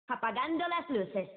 Apagando las luces.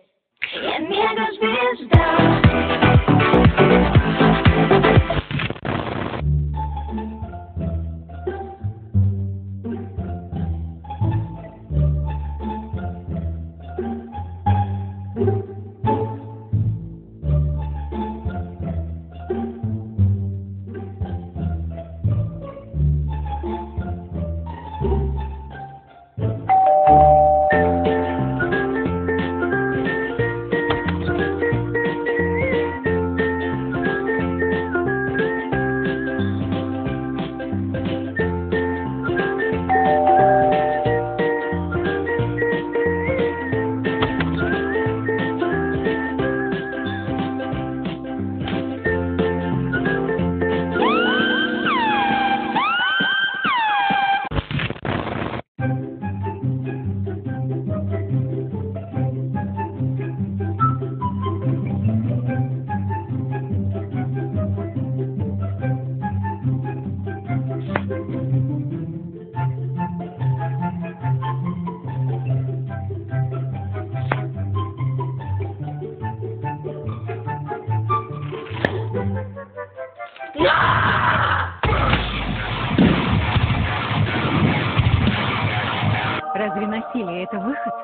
Разве насилие — это выход?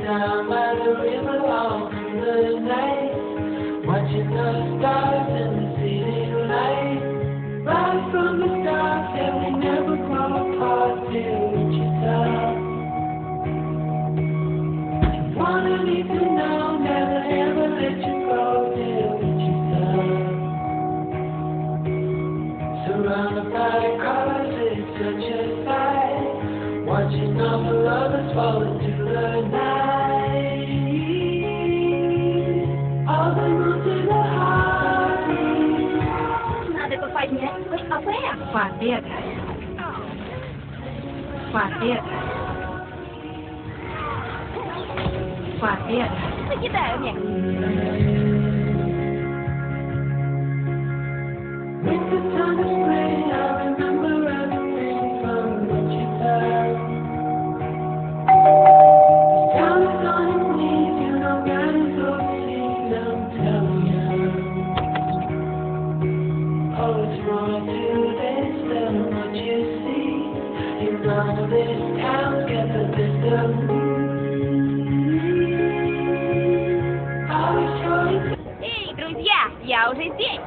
Down by the river all through the night, watching the stars and the city light. Right from the start, said we never grow apart till we reach out. Wanna leave you now, never ever let you go till we reach out. Surrounded by cars, it's such a sight, watching all the lovers fall into the night. Надо поднять свой АПМ. Победа! Победа! Победа! Покидаю мех. Эй, друзья, я уже здесь!